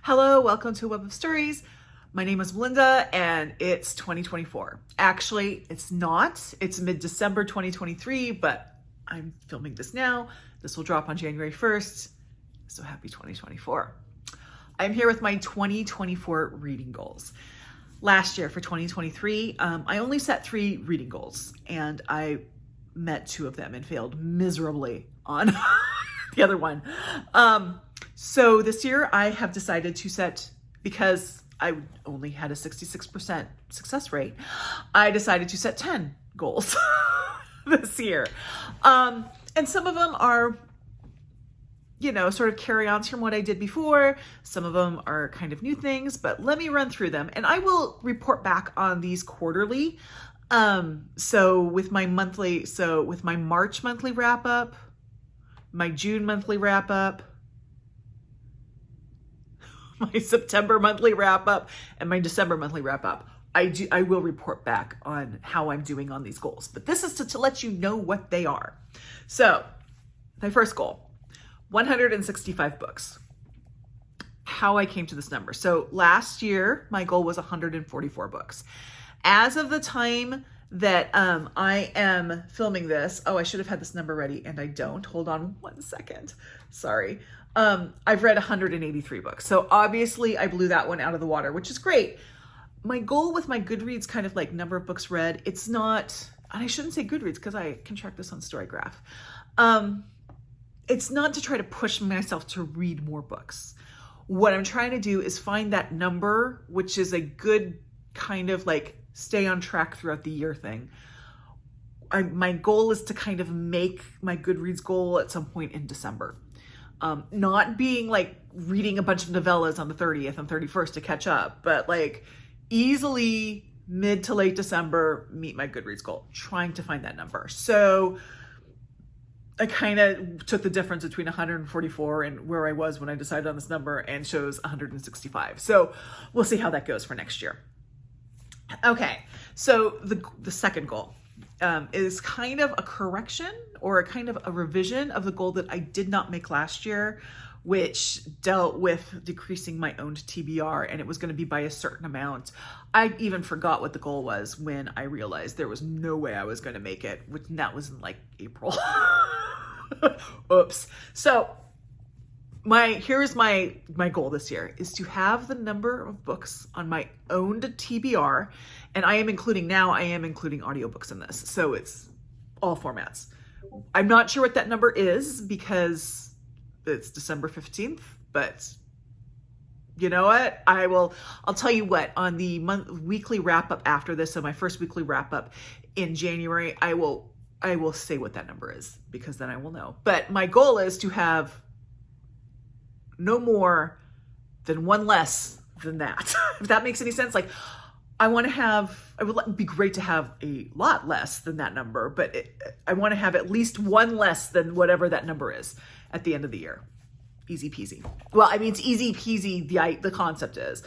Hello, welcome to Web of Stories. My name is Melinda and it's 2024. Actually, it's not. It's mid-December 2023, but I'm filming this now. This will drop on January 1st. So happy 2024. I'm here with my 2024 reading goals. Last year for 2023, I only set 3 reading goals and I met 2 of them and failed miserably on the other one. So this year I have decided to set, because I only had a 66% success rate, I decided to set 10 goals this year. And some of them are, sort of carry-ons from what I did before. Some of them are kind of new things, but let me run through them and I will report back on these quarterly. So with my March monthly wrap up, my June monthly wrap up, my September monthly wrap up, and my December monthly wrap up, I will report back on how I'm doing on these goals. But this is to let you know what they are. So my first goal, 165 books. How I came to this number. So last year, my goal was 144 books. As of the time that I am filming this, I should have had this number ready and I don't. Hold on one second. Sorry. I've read 183 books. So obviously I blew that one out of the water, which is great. My goal with my Goodreads kind of like number of books read, it's not, and I shouldn't say Goodreads because I can track this on Storygraph. It's not to try to push myself to read more books. What I'm trying to do is find that number, which is a good kind of like stay on track throughout the year thing. My goal is to kind of make my Goodreads goal at some point in December. Not being like reading a bunch of novellas on the 30th and 31st to catch up, but like easily mid to late December, meet my Goodreads goal, trying to find that number. So I kind of took the difference between 144 and where I was when I decided on this number and chose 165. So we'll see how that goes for next year. Okay, so the second goal is kind of a correction or a kind of a revision of the goal that I did not make last year, which dealt with decreasing my owned TBR, and it was going to be by a certain amount. I even forgot what the goal was when I realized there was no way I was going to make it, and that was in like April. Oops. So here's my goal this year is to have the number of books on my owned TBR, and I am including audiobooks in this. So it's all formats. I'm not sure what that number is because it's December 15th, but you know what? I'll tell you what, on the weekly wrap up after this, so my first weekly wrap up in January, I will say what that number is because then I will know. But my goal is to have no more than one less than that. If that makes any sense. Like it would be great to have a lot less than that number, but I want to have at least one less than whatever that number is at the end of the year. Easy peasy. Well, I mean, it's easy peasy. The concept is,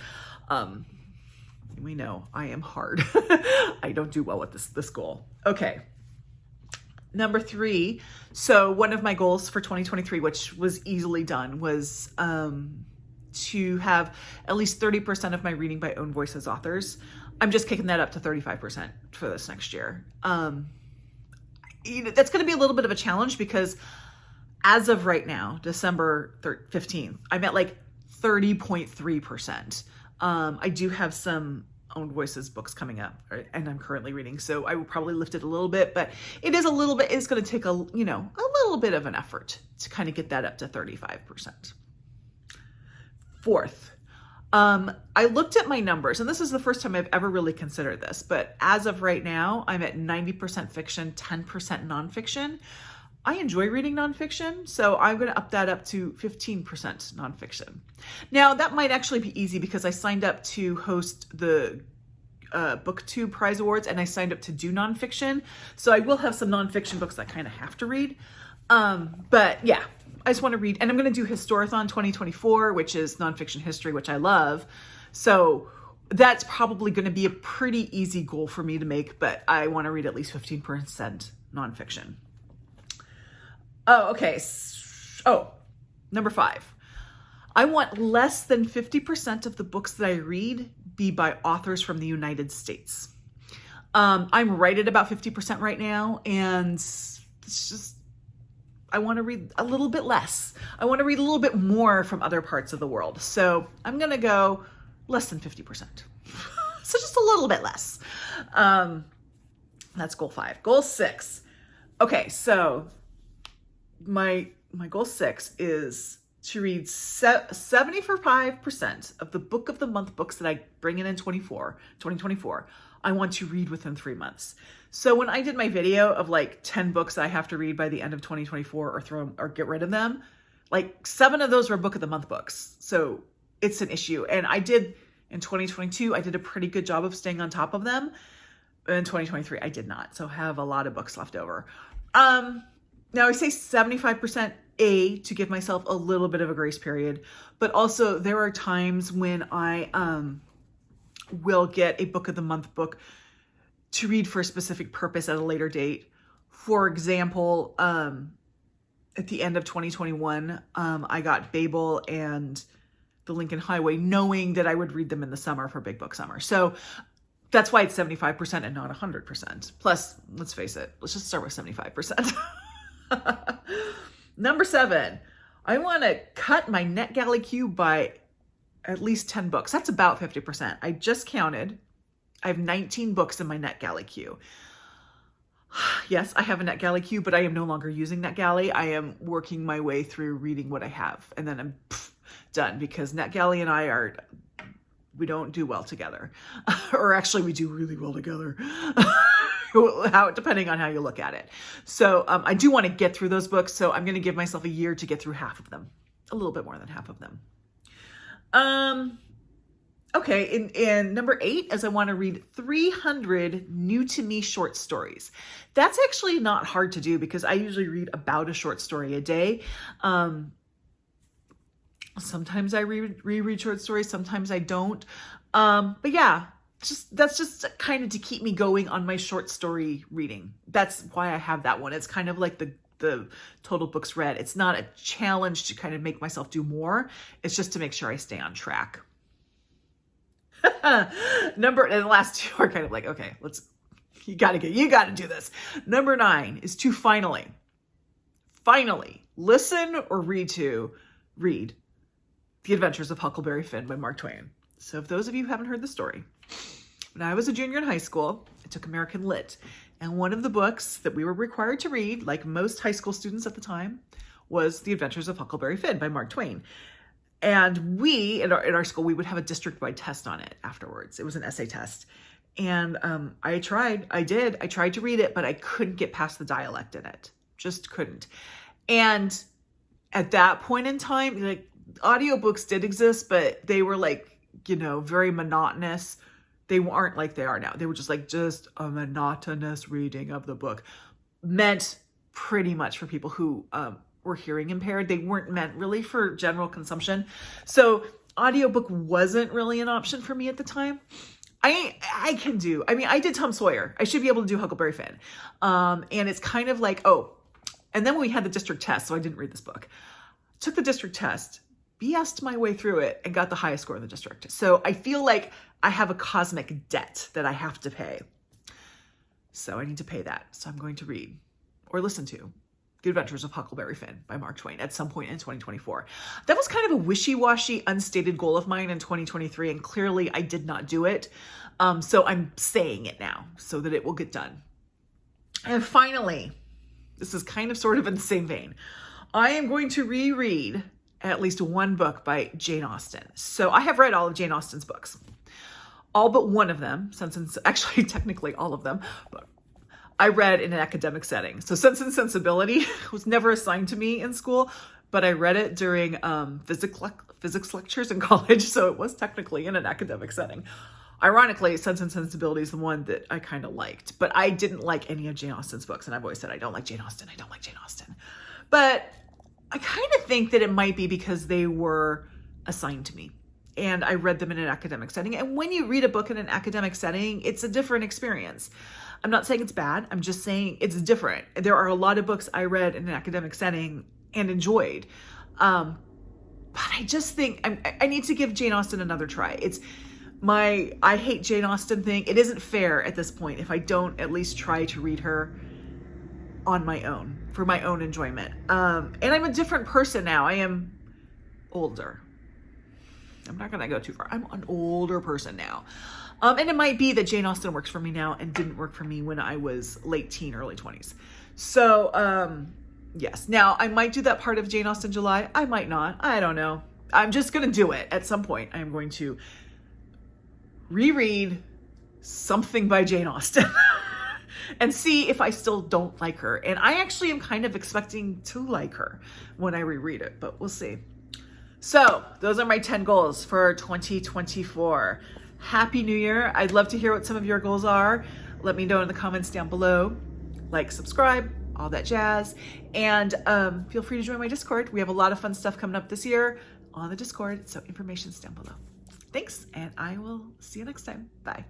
we know I am hard. I don't do well with this goal. Okay. Number 3. So one of my goals for 2023, which was easily done, was to have at least 30% of my reading by own voice as authors. I'm just kicking that up to 35% for this next year. That's going to be a little bit of a challenge because as of right now, December 15th, I'm at like 30.3%. I do have some own voices books coming up, right? And I'm currently reading, so I will probably lift it a little bit, but it's going to take a little bit of an effort to kind of get that up to 35%. Fourth, I looked at my numbers, and this is the first time I've ever really considered this, but as of right now, I'm at 90% fiction, 10% nonfiction. I enjoy reading nonfiction, so I'm going to up that up to 15% nonfiction. Now, that might actually be easy because I signed up to host the booktube prize awards, and I signed up to do nonfiction, so I will have some nonfiction books that I kind of have to read. But yeah, I just want to read, and I'm going to do Historathon 2024, which is nonfiction history, which I love. So that's probably going to be a pretty easy goal for me to make, but I want to read at least 15% nonfiction. Oh, okay. Oh, number 5. I want less than 50% of the books that I read be by authors from the United States. I'm right at about 50% right now, and it's just, I want to read a little bit less. I want to read a little bit more from other parts of the world. So I'm going to go less than 50%. So just a little bit less. That's goal 5. Goal 6. Okay, so my goal 6 is to read 75% of the book of the month books that I bring in 2024. I want to read within 3 months. So when I did my video of like 10 books I have to read by the end of 2024 or throw them or get rid of them, like 7 of those were book of the month books. So it's an issue. And I did in 2022, I did a pretty good job of staying on top of them. In 2023, I did not. So I have a lot of books left over. Now I say 75% to give myself a little bit of a grace period, but also there are times when I will get a book of the month book to read for a specific purpose at a later date. For example, at the end of 2021, I got Babel and the Lincoln Highway, knowing that I would read them in the summer for Big Book Summer. So that's why it's 75% and not 100%. Plus, let's face it, let's just start with 75%. Number 7, I want to cut my NetGalley queue by at least 10 books. That's about 50%. I just counted. I have 19 books in my NetGalley queue. Yes, I have a NetGalley queue, but I am no longer using NetGalley. I am working my way through reading what I have, and then I'm done, because NetGalley and I we don't do well together. Or actually, we do really well together. Depending on how you look at it. So I do want to get through those books. So I'm going to give myself a year to get through half of them. A little bit more than half of them. Okay, and number 8 is I want to read 300 new to me short stories. That's actually not hard to do, because I usually read about a short story a day. Sometimes I reread short stories, sometimes I don't. But yeah, that's just kind of to keep me going on my short story reading. That's why I have that one. It's kind of like the total books read. It's not a challenge to kind of make myself do more. It's just to make sure I stay on track. And the last 2 are kind of like, okay, you got to do this. Number 9 is to finally listen or read The Adventures of Huckleberry Finn by Mark Twain. So if those of you who haven't heard the story, when I was a junior in high school, I took American Lit, and one of the books that we were required to read, like most high school students at the time, was The Adventures of Huckleberry Finn by Mark Twain. And we, in our school, we would have a district-wide test on it afterwards. It was an essay test. And I tried to read it, but I couldn't get past the dialect in it. Just couldn't. And at that point in time, like, audiobooks did exist, but they were like, very monotonous. They weren't like they are now. They were just a monotonous reading of the book, meant pretty much for people who were hearing impaired. They weren't meant really for general consumption. So audiobook wasn't really an option for me at the time. I did Tom Sawyer. I should be able to do Huckleberry Finn. And it's kind of like, and then when we had the district test, so I didn't read this book, took the district test, BS'd my way through it, and got the highest score in the district. So I feel like I have a cosmic debt that I have to pay. So I need to pay that. So I'm going to read or listen to The Adventures of Huckleberry Finn by Mark Twain at some point in 2024. That was kind of a wishy-washy, unstated goal of mine in 2023, and clearly I did not do it. So I'm saying it now so that it will get done. And finally, this is kind of sort of in the same vein, I am going to reread at least one book by Jane Austen. So I have read all of Jane Austen's books. All but one of them, actually technically all of them, but I read in an academic setting. So Sense and Sensibility was never assigned to me in school, but I read it during physics lectures in college, so it was technically in an academic setting. Ironically, Sense and Sensibility is the one that I kind of liked, but I didn't like any of Jane Austen's books, and I've always said I don't like Jane Austen. But I kind of think that it might be because they were assigned to me and I read them in an academic setting. And when you read a book in an academic setting, it's a different experience. I'm not saying it's bad. I'm just saying it's different. There are a lot of books I read in an academic setting and enjoyed. But I I just think I need to give Jane Austen another try. It's my I hate Jane Austen thing. It isn't fair at this point if I don't at least try to read her on my own for my own enjoyment. And I'm a different person now. I am older. I'm not going to go too far. I'm an older person now. And it might be that Jane Austen works for me now and didn't work for me when I was late teen, early 20s. So, yes. Now, I might do that part of Jane Austen July. I might not. I don't know. I'm just going to do it at some point. I am going to reread something by Jane Austen and see if I still don't like her. And I actually am kind of expecting to like her when I reread it, but we'll see. So those are my 10 goals for 2024. Happy New Year. I'd love to hear what some of your goals are. Let me know in the comments down below. Like, subscribe, all that jazz. And feel free to join my Discord. We have a lot of fun stuff coming up this year on the Discord. So information's down below. Thanks, and I will see you next time. Bye.